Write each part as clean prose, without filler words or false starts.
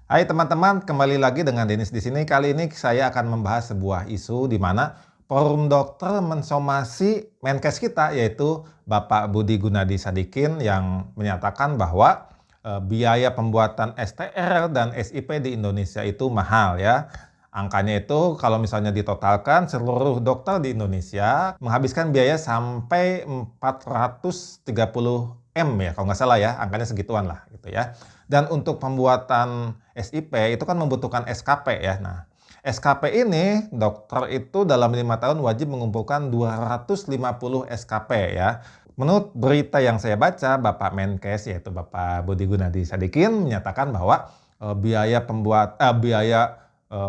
Hai teman-teman, kembali lagi dengan Denis di sini. Kali ini saya akan membahas sebuah isu di mana Forum Dokter mensomasi Menkes kita, yaitu Bapak Budi Gunadi Sadikin, yang menyatakan bahwa biaya pembuatan STR dan SIP di Indonesia itu mahal ya. Angkanya itu kalau misalnya ditotalkan seluruh dokter di Indonesia menghabiskan biaya sampai 430 M ya, kalau nggak salah ya, angkanya segituan lah gitu ya. Dan untuk pembuatan SIP itu kan membutuhkan SKP ya. Nah, SKP ini dokter itu dalam 5 tahun wajib mengumpulkan 250 SKP ya. Menurut berita yang saya baca, Bapak Menkes yaitu Bapak Budi Gunadi Sadikin menyatakan bahwa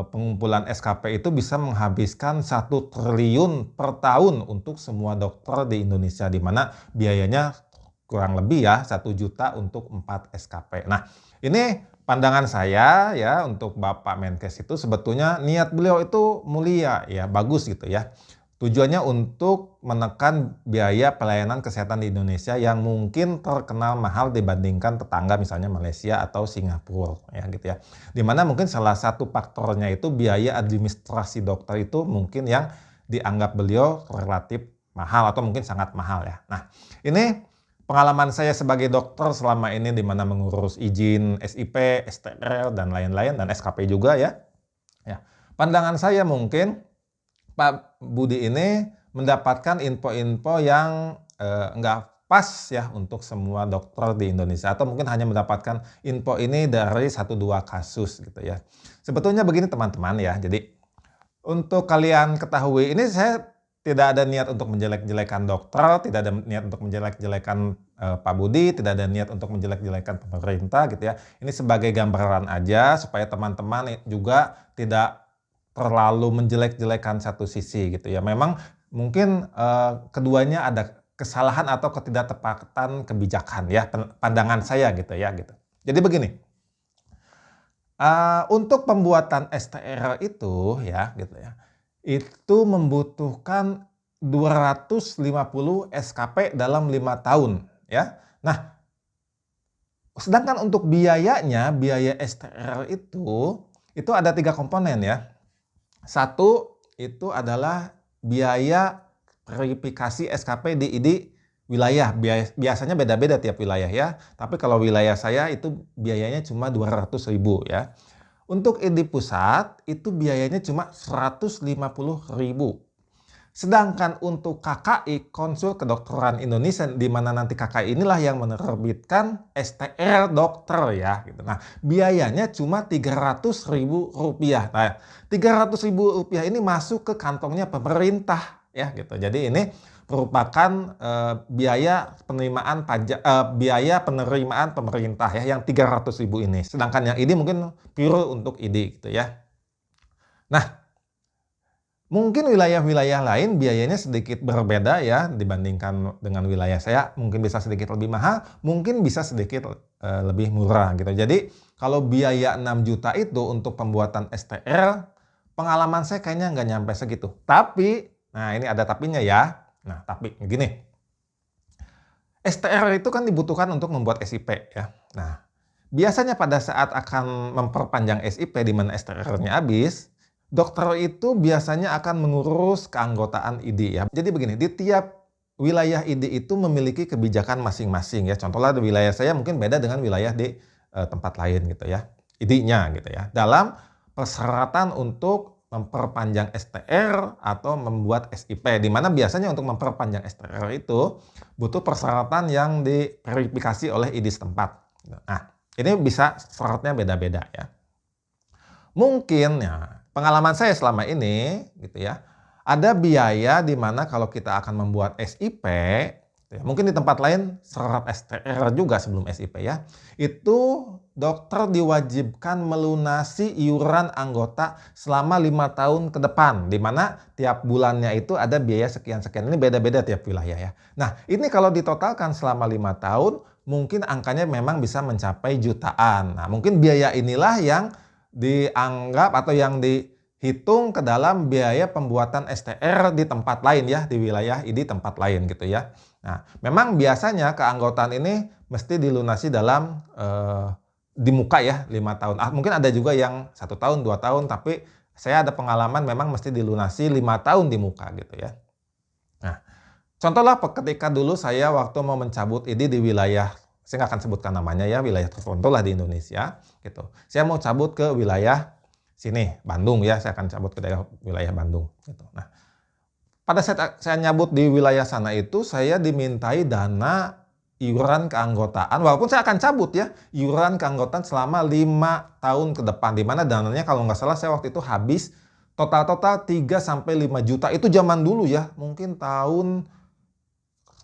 pengumpulan SKP itu bisa menghabiskan 1 triliun per tahun untuk semua dokter di Indonesia, di mana biayanya kurang lebih ya 1 juta untuk 4 SKP. Nah, ini pandangan saya ya untuk Bapak Menkes itu sebetulnya niat beliau itu mulia ya, bagus gitu ya. Tujuannya untuk menekan biaya pelayanan kesehatan di Indonesia yang mungkin terkenal mahal dibandingkan tetangga misalnya Malaysia atau Singapura ya gitu ya. Dimana mungkin salah satu faktornya itu biaya administrasi dokter itu mungkin yang dianggap beliau relatif mahal atau mungkin sangat mahal ya. Nah, ini pengalaman saya sebagai dokter selama ini di mana mengurus izin SIP, STR, dan lain-lain, dan SKP juga ya. Ya, pandangan saya mungkin Pak Budi ini mendapatkan info-info yang nggak pas ya untuk semua dokter di Indonesia, atau mungkin hanya mendapatkan info ini dari 1-2 kasus gitu ya. Sebetulnya begini teman-teman ya, jadi untuk kalian ketahui, ini saya tidak ada niat untuk menjelek-jelekan dokter, tidak ada niat untuk menjelek-jelekan Pak Budi, tidak ada niat untuk menjelek-jelekan pemerintah gitu ya. Ini sebagai gambaran aja supaya teman-teman juga tidak terlalu menjelek-jelekan satu sisi gitu ya. Memang mungkin keduanya ada kesalahan atau ketidaktepatan kebijakan ya, pandangan saya gitu ya gitu. Jadi begini, untuk pembuatan STR itu ya gitu ya, itu membutuhkan 250 SKP dalam 5 tahun ya. Nah, sedangkan untuk biayanya, biaya STR itu ada 3 komponen ya. Satu, itu adalah biaya verifikasi SKP di wilayah. Biasanya beda-beda tiap wilayah ya. Tapi kalau wilayah saya itu biayanya cuma 200.000 ya. Untuk ID pusat itu biayanya cuma 150.000. Sedangkan untuk KKI, Konsul Kedokteran Indonesia, di mana nanti KKI inilah yang menerbitkan STR dokter ya gitu. Nah, biayanya cuma Rp300.000. Nah, Rp300.000 ini masuk ke kantongnya pemerintah ya gitu. Jadi ini merupakan biaya penerimaan pajak, biaya penerimaan pemerintah ya yang 300.000 ini. Sedangkan yang ini mungkin pure untuk ID gitu ya. Nah, mungkin wilayah-wilayah lain biayanya sedikit berbeda ya dibandingkan dengan wilayah saya, mungkin bisa sedikit lebih mahal, mungkin bisa sedikit lebih murah gitu. Jadi kalau biaya 6 juta itu untuk pembuatan STR, pengalaman saya kayaknya nggak nyampe segitu. Tapi, nah ini ada tapinya ya. Nah tapi gini, STR itu kan dibutuhkan untuk membuat SIP ya. Nah, biasanya pada saat akan memperpanjang SIP di mana STR-nya habis, dokter itu biasanya akan mengurus keanggotaan ID ya. Jadi begini, di tiap wilayah ID itu memiliki kebijakan masing-masing ya. Contohnya di wilayah saya mungkin beda dengan wilayah di tempat lain gitu ya. ID-nya gitu ya. Dalam persyaratan untuk memperpanjang STR atau membuat SIP, di mana biasanya untuk memperpanjang STR itu butuh persyaratan yang diverifikasi oleh ID setempat. Nah, ini bisa syaratnya beda-beda ya. Mungkin ya, pengalaman saya selama ini gitu ya, ada biaya di mana kalau kita akan membuat SIP, ya, mungkin di tempat lain syarat STR juga sebelum SIP ya, itu dokter diwajibkan melunasi iuran anggota selama 5 tahun ke depan, di mana tiap bulannya itu ada biaya sekian-sekian. Ini beda-beda tiap wilayah ya. Nah, ini kalau ditotalkan selama 5 tahun, mungkin angkanya memang bisa mencapai jutaan. Nah, mungkin biaya inilah yang dianggap atau yang dihitung ke dalam biaya pembuatan STR di tempat lain ya, di wilayah ID tempat lain gitu ya. Nah, memang biasanya keanggotaan ini mesti dilunasi dalam di muka ya 5 tahun. Mungkin ada juga yang 1 tahun, 2 tahun, tapi saya ada pengalaman memang mesti dilunasi 5 tahun di muka gitu ya. Nah, contohlah ketika dulu saya waktu mau mencabut ini di wilayah, saya nggak akan sebutkan namanya ya, wilayah tertentu lah di Indonesia gitu. Saya mau cabut ke wilayah sini, Bandung ya, saya akan cabut ke daerah wilayah Bandung gitu. Nah, pada saat saya nyabut di wilayah sana itu, saya dimintai dana iuran keanggotaan, walaupun saya akan cabut ya, iuran keanggotaan selama 5 tahun ke depan, di mana dananya kalau nggak salah saya waktu itu habis total-total 3 sampai 5 juta. Itu zaman dulu ya, mungkin tahun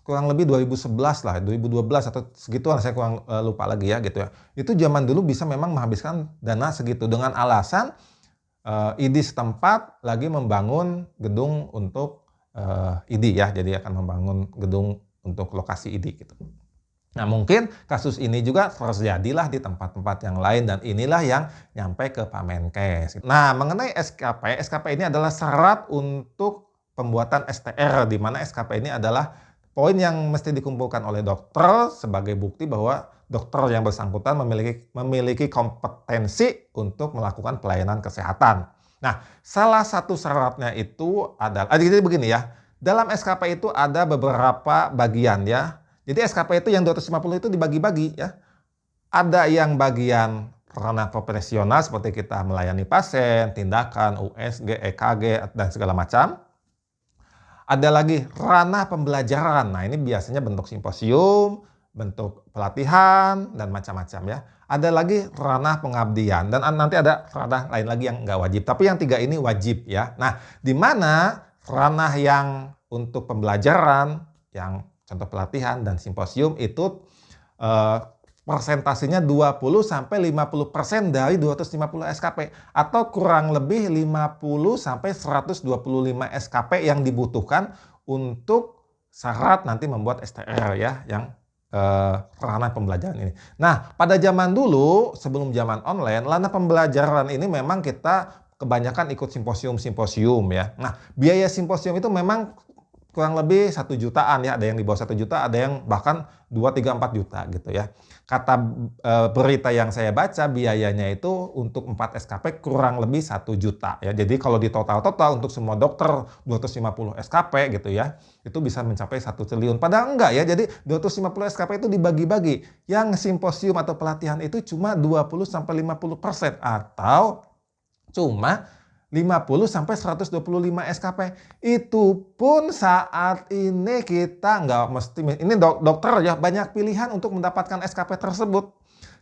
kurang lebih 2011 lah, 2012 atau segituan, saya kurang lupa lagi ya gitu ya. Itu zaman dulu bisa memang menghabiskan dana segitu dengan alasan ID setempat lagi membangun gedung untuk ID ya, jadi akan membangun gedung untuk lokasi ID gitu. Nah, mungkin kasus ini juga terjadilah di tempat-tempat yang lain dan inilah yang nyampe ke Pak Menkes. Nah, mengenai SKP, SKP ini adalah syarat untuk pembuatan STR, di mana SKP ini adalah poin yang mesti dikumpulkan oleh dokter sebagai bukti bahwa dokter yang bersangkutan memiliki kompetensi untuk melakukan pelayanan kesehatan. Nah, salah satu syaratnya itu adalah, jadi begini ya, dalam SKP itu ada beberapa bagian ya. Jadi SKP itu yang 250 itu dibagi-bagi ya. Ada yang bagian ranah profesional seperti kita melayani pasien, tindakan, USG, EKG, dan segala macam. Ada lagi ranah pembelajaran. Nah, ini biasanya bentuk simposium, bentuk pelatihan, dan macam-macam ya. Ada lagi ranah pengabdian, dan nanti ada ranah lain lagi yang nggak wajib. Tapi yang 3 ini wajib ya. Nah, di mana ranah yang untuk pembelajaran, yang contoh pelatihan dan simposium itu persentasenya 20-50% dari 250 SKP atau kurang lebih 50-125 SKP yang dibutuhkan untuk syarat nanti membuat STR ya, yang ranah pembelajaran ini. Nah, pada zaman dulu sebelum zaman online, ranah pembelajaran ini memang kita kebanyakan ikut simposium-simposium ya. Nah, biaya simposium itu memang kurang lebih 1 jutaan ya, ada yang di bawah 1 juta, ada yang bahkan 2, 3, 4 juta gitu ya. Kata berita yang saya baca, biayanya itu untuk 4 SKP kurang lebih 1 juta ya. Jadi kalau di total-total untuk semua dokter 250 SKP gitu ya, itu bisa mencapai 1 triliun. Padahal enggak ya, jadi 250 SKP itu dibagi-bagi. Yang simposium atau pelatihan itu cuma 20-50% atau cuma 50-125 SKP. Itu pun saat ini kita nggak mesti, ini dokter ya, banyak pilihan untuk mendapatkan SKP tersebut.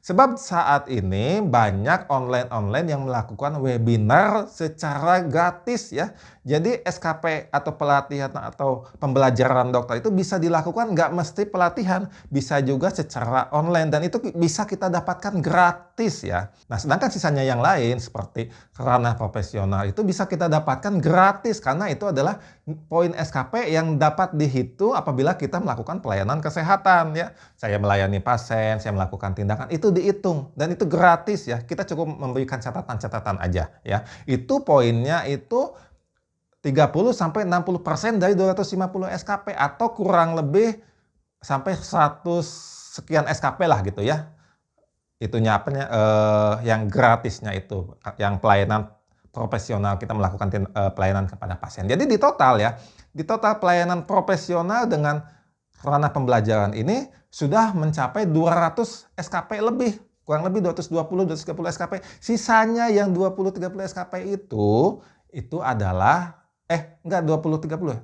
Sebab saat ini banyak online yang melakukan webinar secara gratis ya. Jadi SKP atau pelatihan atau pembelajaran dokter itu bisa dilakukan nggak mesti pelatihan, bisa juga secara online dan itu bisa kita dapatkan gratis ya. Nah, sedangkan sisanya yang lain seperti ranah profesional itu bisa kita dapatkan gratis karena itu adalah poin SKP yang dapat dihitung apabila kita melakukan pelayanan kesehatan ya. Saya melayani pasien, saya melakukan tindakan, itu dihitung dan itu gratis ya. Kita cukup memberikan catatan-catatan aja ya. Itu poinnya itu 30-60% dari 250 SKP atau kurang lebih sampai 100 sekian SKP lah gitu ya. Itunya apanya yang gratisnya itu, yang pelayanan profesional kita melakukan pelayanan kepada pasien. Jadi di total ya, di total pelayanan profesional dengan ranah pembelajaran ini sudah mencapai 200 SKP lebih, kurang lebih 220-230 SKP. Sisanya yang 20-30 SKP itu adalah enggak 20-30 ya,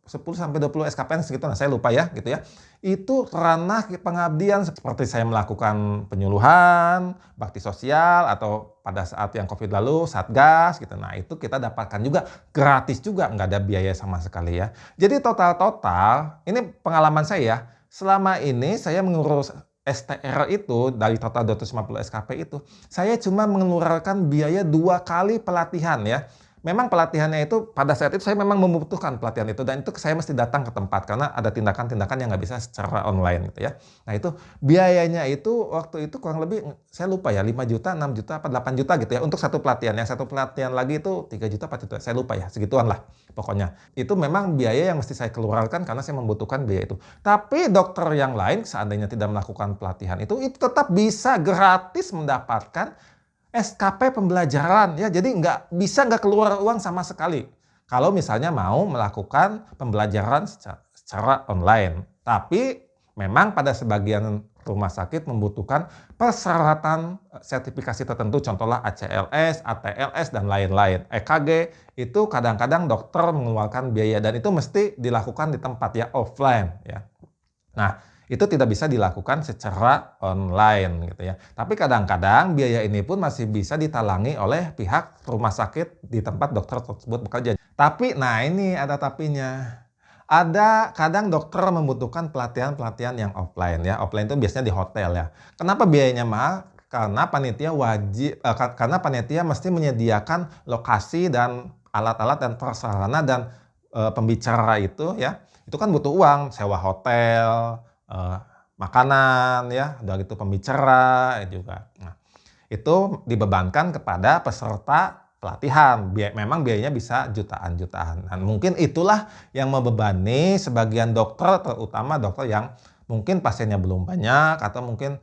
10-20 SKP segitu, nah saya lupa ya gitu ya. Itu ranah pengabdian seperti saya melakukan penyuluhan, bakti sosial atau pada saat yang COVID lalu Satgas gitu. Nah, itu kita dapatkan juga gratis juga, nggak ada biaya sama sekali ya. Jadi total ini pengalaman saya ya. Selama ini saya mengurus STR itu dari total 250 SKP itu, saya cuma mengeluarkan biaya 2 kali pelatihan ya. memang pelatihannya itu pada saat itu saya memang membutuhkan pelatihan itu dan itu saya mesti datang ke tempat karena ada tindakan-tindakan yang nggak bisa secara online gitu ya. Nah itu biayanya itu waktu itu kurang lebih saya lupa ya 5 juta, 6 juta, apa 8 juta gitu ya untuk satu pelatihan. Yang satu pelatihan lagi itu 3 juta, 4 juta, saya lupa ya segituan lah pokoknya. Itu memang biaya yang mesti saya keluarkan karena saya membutuhkan biaya itu. Tapi dokter yang lain seandainya tidak melakukan pelatihan itu tetap bisa gratis mendapatkan SKP pembelajaran ya, jadi nggak keluar uang sama sekali. Kalau misalnya mau melakukan pembelajaran secara online. Tapi memang pada sebagian rumah sakit membutuhkan persyaratan sertifikasi tertentu, contohnya ACLS, ATLS, dan lain-lain. EKG itu kadang-kadang dokter mengeluarkan biaya dan itu mesti dilakukan di tempat ya, offline ya. Nah, itu tidak bisa dilakukan secara online gitu ya. Tapi kadang-kadang biaya ini pun masih bisa ditalangi oleh pihak rumah sakit di tempat dokter tersebut bekerja. Tapi, nah ini ada tapinya. Ada kadang dokter membutuhkan pelatihan-pelatihan yang offline ya. Offline itu biasanya di hotel ya. Kenapa biayanya mahal? Karena panitia karena panitia mesti menyediakan lokasi dan alat-alat dan prasarana dan pembicara itu ya. Itu kan butuh uang, sewa hotel, makanan ya, udah gitu pembicara juga. Nah, itu dibebankan kepada peserta pelatihan. Memang biayanya bisa jutaan-jutaan. Dan mungkin itulah yang membebani sebagian dokter, terutama dokter yang mungkin pasiennya belum banyak atau mungkin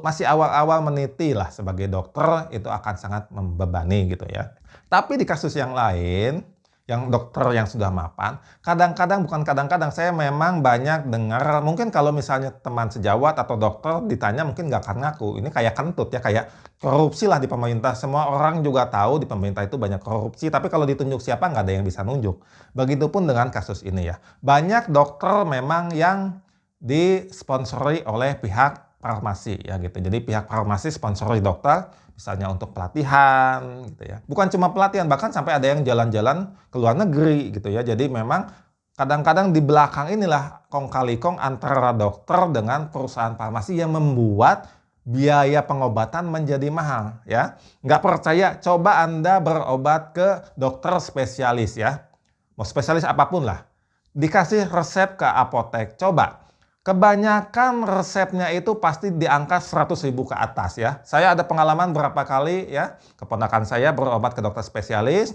masih awal-awal meniti lah sebagai dokter, itu akan sangat membebani gitu ya. Tapi di kasus yang lain, yang dokter yang sudah mapan, kadang-kadang, bukan kadang-kadang, saya memang banyak dengar, mungkin kalau misalnya teman sejawat atau dokter ditanya mungkin nggak akan ngaku. Ini kayak kentut ya, kayak korupsi lah di pemerintah. Semua orang juga tahu di pemerintah itu banyak korupsi, tapi kalau ditunjuk siapa nggak ada yang bisa nunjuk. Begitupun dengan kasus ini ya. Banyak dokter memang yang disponsori oleh pihak farmasi ya gitu. Jadi pihak farmasi sponsori dokter, misalnya untuk pelatihan gitu ya. Bukan cuma pelatihan, bahkan sampai ada yang jalan-jalan ke luar negeri gitu ya. Jadi memang kadang-kadang di belakang inilah kong kali kong antara dokter dengan perusahaan farmasi yang membuat biaya pengobatan menjadi mahal ya. Nggak percaya, coba Anda berobat ke dokter spesialis ya. Mau spesialis apapun lah. Dikasih resep ke apotek, coba. Kebanyakan resepnya itu pasti di angka 100.000 ke atas ya. Saya ada pengalaman berapa kali ya, keponakan saya berobat ke dokter spesialis,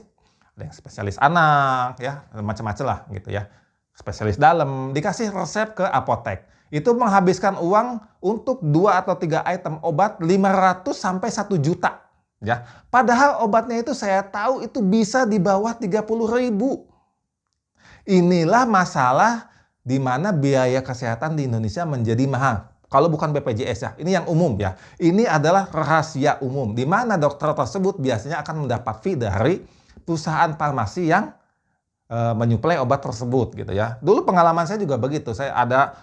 ada yang spesialis anak ya, macam-macam lah gitu ya. Spesialis dalam, dikasih resep ke apotek. Itu menghabiskan uang untuk 2 atau 3 item obat 500 sampai 1 juta ya. Padahal obatnya itu saya tahu itu bisa di bawah 30.000. Inilah masalah di mana biaya kesehatan di Indonesia menjadi mahal. Kalau bukan BPJS ya, ini yang umum ya. Ini adalah rahasia umum, di mana dokter tersebut biasanya akan mendapat fee dari perusahaan farmasi yang menyuplai obat tersebut gitu ya. Dulu pengalaman saya juga begitu, saya ada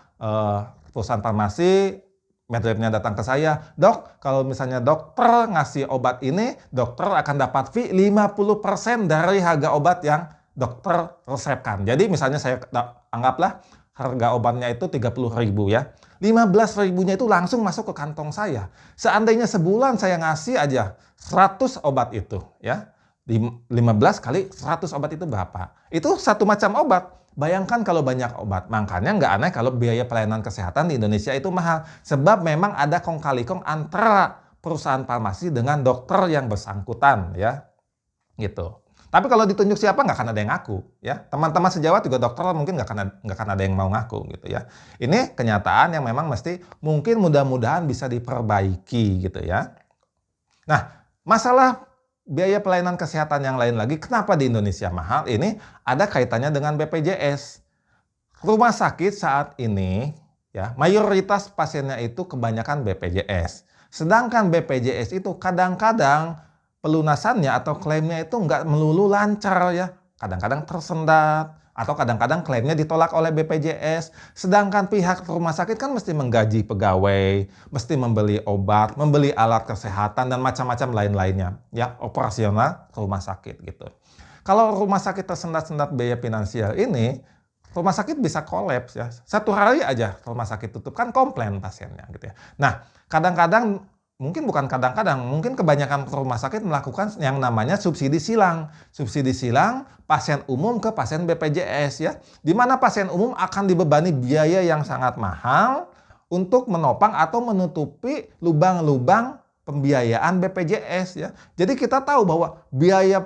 perusahaan farmasi, medrepnya datang ke saya, "Dok, kalau misalnya dokter ngasih obat ini, dokter akan dapat fee 50% dari harga obat yang dokter resepkan." Jadi misalnya saya anggaplah harga obatnya itu 30.000 ya. 15.000-nya itu langsung masuk ke kantong saya. Seandainya sebulan saya ngasih aja 100 obat itu ya. 15 kali 100 obat itu berapa? Itu satu macam obat. Bayangkan kalau banyak obat. Makanya nggak aneh kalau biaya pelayanan kesehatan di Indonesia itu mahal. Sebab memang ada kong kali kong antara perusahaan farmasi dengan dokter yang bersangkutan ya. Gitu. Tapi kalau ditunjuk siapa nggak akan ada yang ngaku ya. Teman-teman sejawat juga dokter mungkin nggak akan ada yang mau ngaku gitu ya. Ini kenyataan yang memang mesti mungkin mudah-mudahan bisa diperbaiki gitu ya. Nah, masalah biaya pelayanan kesehatan yang lain lagi, kenapa di Indonesia mahal? Ini ada kaitannya dengan BPJS. Rumah sakit saat ini ya, mayoritas pasiennya itu kebanyakan BPJS. Sedangkan BPJS itu kadang-kadang pelunasannya atau klaimnya itu nggak melulu lancar ya. Kadang-kadang tersendat, atau kadang-kadang klaimnya ditolak oleh BPJS. Sedangkan pihak rumah sakit kan mesti menggaji pegawai, mesti membeli obat, membeli alat kesehatan, dan macam-macam lain-lainnya. Ya, operasional rumah sakit gitu. Kalau rumah sakit tersendat-sendat biaya finansial ini, rumah sakit bisa kolaps ya. Satu hari aja rumah sakit tutup, kan komplain pasiennya gitu ya. Nah, kadang-kadang mungkin bukan kadang-kadang, mungkin kebanyakan rumah sakit melakukan yang namanya subsidi silang. Subsidi silang pasien umum ke pasien BPJS ya. Di mana pasien umum akan dibebani biaya yang sangat mahal untuk menopang atau menutupi lubang-lubang pembiayaan BPJS ya. Jadi kita tahu bahwa biaya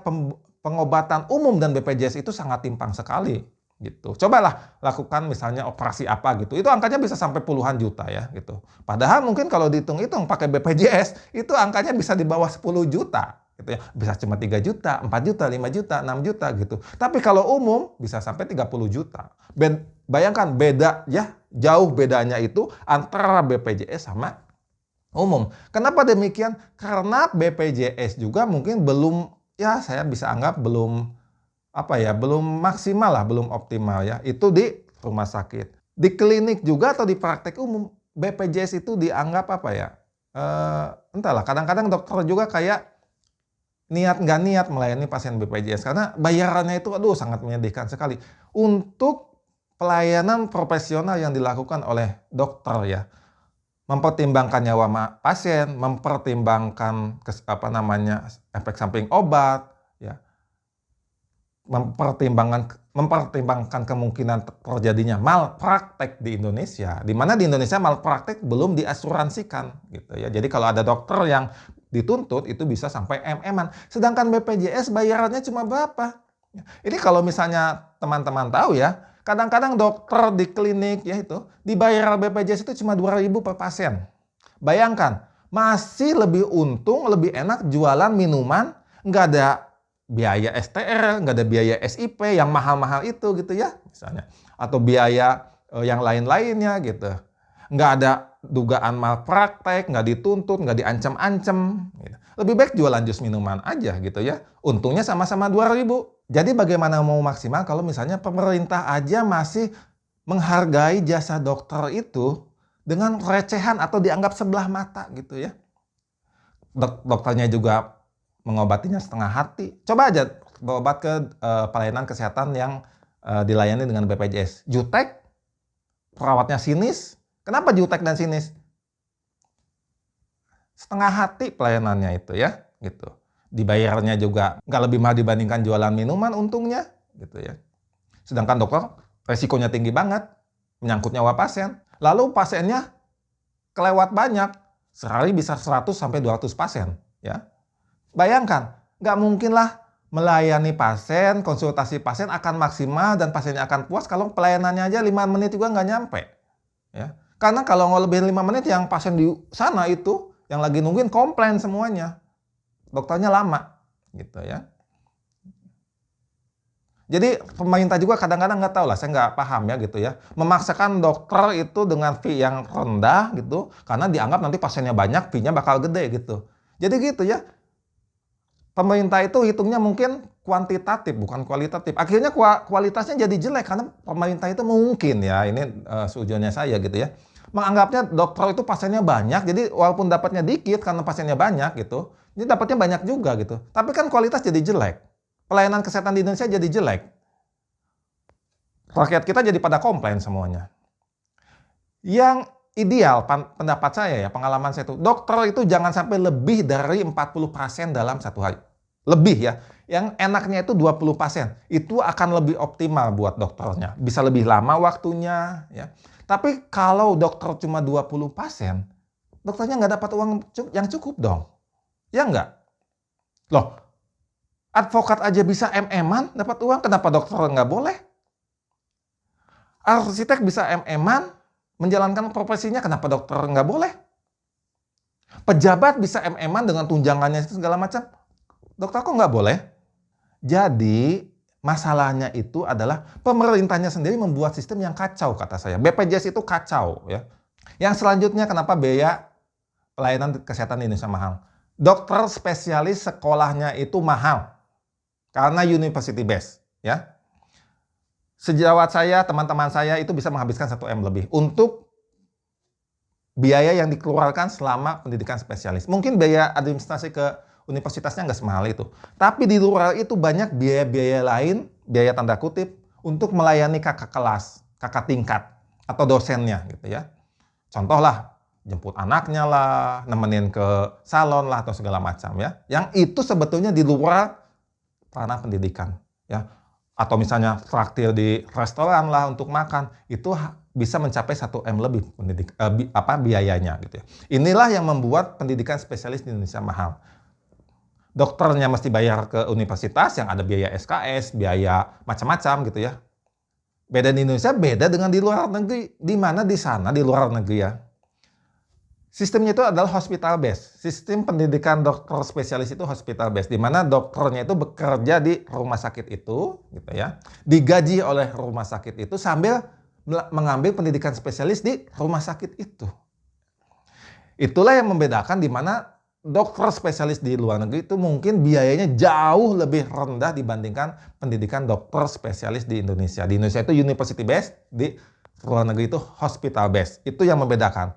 pengobatan umum dan BPJS itu sangat timpang sekali gitu. Cobalah lakukan misalnya operasi apa gitu. Itu angkanya bisa sampai puluhan juta ya gitu. Padahal mungkin kalau dihitung-hitung pakai BPJS itu angkanya bisa di bawah 10 juta gitu ya. Bisa cuma 3 juta, 4 juta, 5 juta, 6 juta gitu. Tapi kalau umum bisa sampai 30 juta. Bayangkan beda ya, jauh bedanya itu antara BPJS sama umum. Kenapa demikian? Karena BPJS juga mungkin belum, ya saya bisa anggap belum belum maksimal lah, belum optimal ya. Itu di rumah sakit. Di klinik juga atau di praktek umum, BPJS itu dianggap entahlah, kadang-kadang dokter juga kayak nggak niat melayani pasien BPJS karena bayarannya itu aduh sangat menyedihkan sekali. Untuk pelayanan profesional yang dilakukan oleh dokter ya, mempertimbangkan nyawa pasien, mempertimbangkan efek samping obat, ya, mempertimbangkan kemungkinan terjadinya malpraktek di Indonesia, di mana di Indonesia malpraktek belum diasuransikan gitu ya. Jadi kalau ada dokter yang dituntut itu bisa sampai MM-an. Sedangkan BPJS bayarannya cuma berapa? Ini kalau misalnya teman-teman tahu ya, kadang-kadang dokter di klinik ya itu dibayar BPJS itu cuma 2.000 per pasien. Bayangkan, masih lebih untung, lebih enak jualan minuman, nggak ada biaya STR, nggak ada biaya SIP yang mahal-mahal itu gitu ya misalnya. Atau biaya yang lain-lainnya gitu. Nggak ada dugaan malpraktek, nggak dituntut, nggak diancam-ancam. Gitu. Lebih baik jualan jus minuman aja gitu ya. Untungnya sama-sama 2.000. Jadi bagaimana mau maksimal kalau misalnya pemerintah aja masih menghargai jasa dokter itu dengan recehan atau dianggap sebelah mata gitu ya. Dokternya juga mengobatinya setengah hati. Coba aja berobat ke pelayanan kesehatan yang dilayani dengan BPJS. Jutek, perawatnya sinis. Kenapa jutek dan sinis? Setengah hati pelayanannya itu ya, gitu. Dibayarnya juga nggak lebih mahal dibandingkan jualan minuman untungnya, gitu ya. Sedangkan dokter resikonya tinggi banget, menyangkut nyawa pasien. Lalu pasiennya kelewat banyak, sehari bisa 100 sampai 200 pasien, ya. Bayangkan, nggak mungkinlah melayani pasien, konsultasi pasien akan maksimal dan pasiennya akan puas kalau pelayanannya aja 5 menit juga nggak nyampe. Ya. Karena kalau nggak lebih 5 menit yang pasien di sana itu, yang lagi nungguin komplain semuanya. Dokternya lama, gitu ya. Jadi pemerintah juga kadang-kadang nggak tahu lah, saya nggak paham ya gitu ya. Memaksakan dokter itu dengan fee yang rendah gitu, karena dianggap nanti pasiennya banyak, fee-nya bakal gede gitu. Jadi gitu ya. Pemerintah itu hitungnya mungkin kuantitatif, bukan kualitatif. Akhirnya kualitasnya jadi jelek karena pemerintah itu mungkin ya, ini seujuannya saya gitu ya, menganggapnya dokter itu pasiennya banyak, jadi walaupun dapatnya dikit karena pasiennya banyak gitu, ini dapatnya banyak juga gitu. Tapi kan kualitas jadi jelek. Pelayanan kesehatan di Indonesia jadi jelek. Rakyat kita jadi pada komplain semuanya. Yang ideal, pendapat saya ya, pengalaman saya itu, dokter itu jangan sampai lebih dari 40 pasien dalam satu hari. Lebih ya. Yang enaknya itu 20 pasien. Itu akan lebih optimal buat dokternya. Bisa lebih lama waktunya. Ya. Tapi kalau dokter cuma 20 pasien, dokternya nggak dapat uang yang cukup dong. Ya nggak? Loh, advokat aja bisa MM-an dapat uang, kenapa dokter nggak boleh? Arsitek bisa MM-an menjalankan profesinya, kenapa dokter nggak boleh? Pejabat bisa MM-an dengan tunjangannya segala macam, dokter kok nggak boleh? Jadi masalahnya itu adalah pemerintahnya sendiri membuat sistem yang kacau kata saya. BPJS itu kacau ya. Yang selanjutnya kenapa biaya pelayanan kesehatan di Indonesia mahal? Dokter spesialis sekolahnya itu mahal karena university base ya. Sejawat saya, teman-teman saya itu bisa menghabiskan 1 M lebih untuk biaya yang dikeluarkan selama pendidikan spesialis. Mungkin biaya administrasi ke universitasnya nggak semahal itu. Tapi di luar itu banyak biaya-biaya lain, biaya tanda kutip, untuk melayani kakak kelas, kakak tingkat, atau dosennya gitu ya. Contoh lah, jemput anaknya lah, nemenin ke salon lah, atau segala macam ya. Yang itu sebetulnya di luar ranah pendidikan ya. Atau misalnya traktir di restoran lah untuk makan, itu bisa mencapai 1 M lebih biayanya gitu ya. Inilah yang membuat pendidikan spesialis di Indonesia mahal. Dokternya mesti bayar ke universitas yang ada biaya SKS, biaya macam-macam gitu ya. Beda di Indonesia, beda dengan di luar negeri. Di mana di sana, di luar negeri ya, sistemnya itu adalah hospital base. Sistem pendidikan dokter spesialis itu hospital base, di mana dokternya itu bekerja di rumah sakit itu, gitu ya, digaji oleh rumah sakit itu sambil mengambil pendidikan spesialis di rumah sakit itu. Itulah yang membedakan di mana dokter spesialis di luar negeri itu mungkin biayanya jauh lebih rendah dibandingkan pendidikan dokter spesialis di Indonesia. Di Indonesia itu university base, di luar negeri itu hospital base. Itu yang membedakan.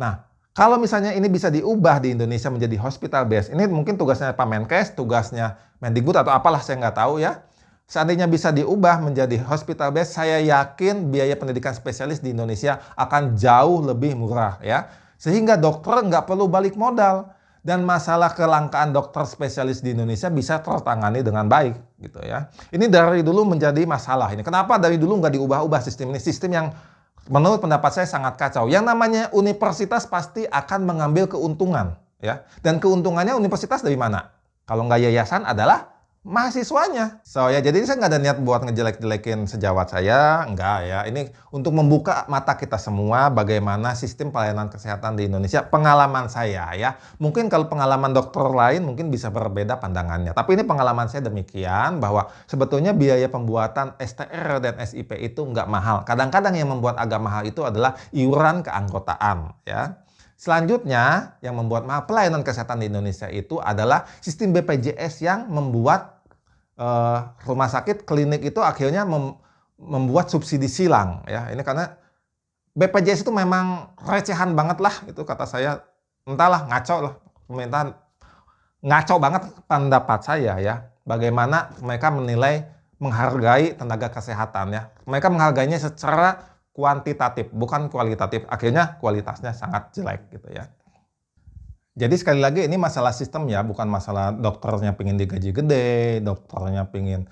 Nah, kalau misalnya ini bisa diubah di Indonesia menjadi hospital base, ini mungkin tugasnya Pak Menkes, tugasnya Mendikbud atau apalah saya nggak tahu ya. Seandainya bisa diubah menjadi hospital base, saya yakin biaya pendidikan spesialis di Indonesia akan jauh lebih murah ya. Sehingga dokter nggak perlu balik modal. Dan masalah kelangkaan dokter spesialis di Indonesia bisa tertangani dengan baik gitu ya. Ini dari dulu menjadi masalah ini. Kenapa dari dulu nggak diubah-ubah sistem ini? Sistem yang menurut pendapat saya sangat kacau. Yang namanya universitas pasti akan mengambil keuntungan ya. Dan keuntungannya universitas dari mana? Kalau nggak yayasan adalah mahasiswanya. So ya, jadi saya nggak ada niat buat ngejelek-jelekin sejawat saya, enggak ya. Ini untuk membuka mata kita semua bagaimana sistem pelayanan kesehatan di Indonesia. Pengalaman saya ya. Mungkin kalau pengalaman dokter lain mungkin bisa berbeda pandangannya. Tapi ini pengalaman saya demikian bahwa sebetulnya biaya pembuatan STR dan SIP itu nggak mahal. Kadang-kadang yang membuat agak mahal itu adalah iuran keanggotaan ya. Selanjutnya, yang membuat mahal pelayanan kesehatan di Indonesia itu adalah sistem BPJS yang membuat rumah sakit, klinik itu akhirnya membuat subsidi silang ya. Ini karena BPJS itu memang recehan banget lah, itu kata saya, entahlah, ngaco lah pemerintahan, ngaco banget pendapat saya ya. Bagaimana mereka menilai, menghargai tenaga kesehatan ya. Mereka menghargainya secara kuantitatif, bukan kualitatif. Akhirnya kualitasnya sangat jelek gitu ya. Jadi sekali lagi ini masalah sistem ya, bukan masalah dokternya pengen digaji gede, dokternya pengen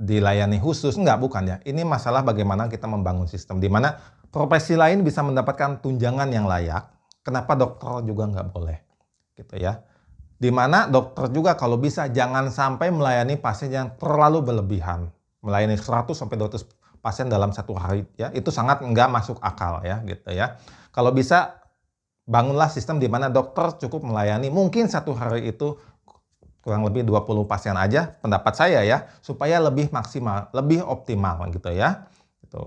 dilayani khusus, enggak, bukan ya. Ini masalah bagaimana kita membangun sistem, di mana profesi lain bisa mendapatkan tunjangan yang layak, kenapa dokter juga nggak boleh, gitu ya. Di mana dokter juga kalau bisa jangan sampai melayani pasien yang terlalu berlebihan, melayani 100 sampai 200 pasien dalam satu hari ya, itu sangat nggak masuk akal ya, gitu ya. Kalau bisa bangunlah sistem di mana dokter cukup melayani mungkin satu hari itu kurang lebih 20 pasien aja, pendapat saya ya, supaya lebih maksimal, lebih optimal gitu ya. Gitu.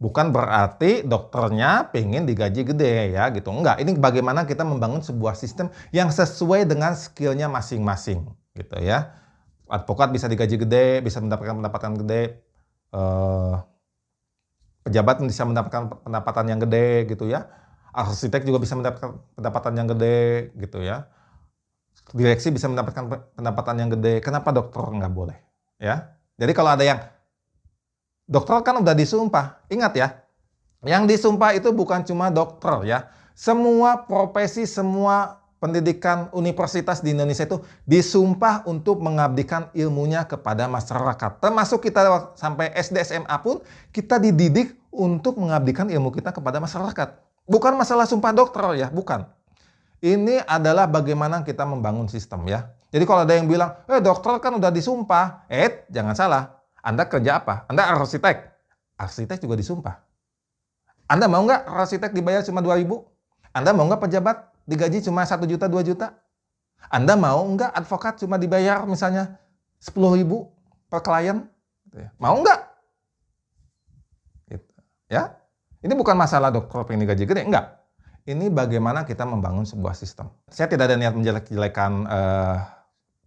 Bukan berarti dokternya pengen digaji gede ya gitu. Enggak, ini bagaimana kita membangun sebuah sistem yang sesuai dengan skillnya masing-masing gitu ya. Advokat bisa digaji gede, bisa mendapatkan pendapatan gede, pejabat bisa mendapatkan pendapatan yang gede gitu ya. Arsitek juga bisa mendapatkan pendapatan yang gede gitu ya. Direksi bisa mendapatkan pendapatan yang gede. Kenapa dokter nggak boleh? Ya. Jadi kalau ada yang dokter kan udah disumpah, ingat ya, yang disumpah itu bukan cuma dokter ya. Semua profesi, semua pendidikan universitas di Indonesia itu disumpah untuk mengabdikan ilmunya kepada masyarakat. Termasuk kita sampai SD SMA pun kita dididik untuk mengabdikan ilmu kita kepada masyarakat. Bukan masalah sumpah dokter ya, bukan. Ini adalah bagaimana kita membangun sistem ya. Jadi kalau ada yang bilang, dokter kan udah disumpah. Jangan salah. Anda kerja apa? Anda arsitek. Arsitek juga disumpah. Anda mau nggak arsitek dibayar cuma 2.000? Anda mau nggak pejabat digaji cuma 1 juta, 2 juta? Anda mau nggak advokat cuma dibayar misalnya 10.000 per klien? Mau nggak? Gitu. Ya. Ini bukan masalah dokter pengen digaji gede, enggak. Ini bagaimana kita membangun sebuah sistem. Saya tidak ada niat menjelek-jelekan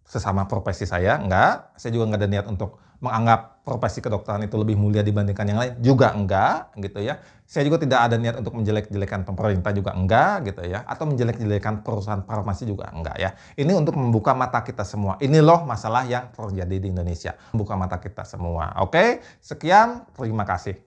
sesama profesi saya, enggak. Saya juga enggak ada niat untuk menganggap profesi kedokteran itu lebih mulia dibandingkan yang lain, juga enggak, gitu ya. Saya juga tidak ada niat untuk menjelek-jelekan pemerintah, juga enggak, gitu ya. Atau menjelek-jelekan perusahaan farmasi, juga enggak ya. Ini untuk membuka mata kita semua. Ini loh masalah yang terjadi di Indonesia. Membuka mata kita semua. Oke, sekian, terima kasih.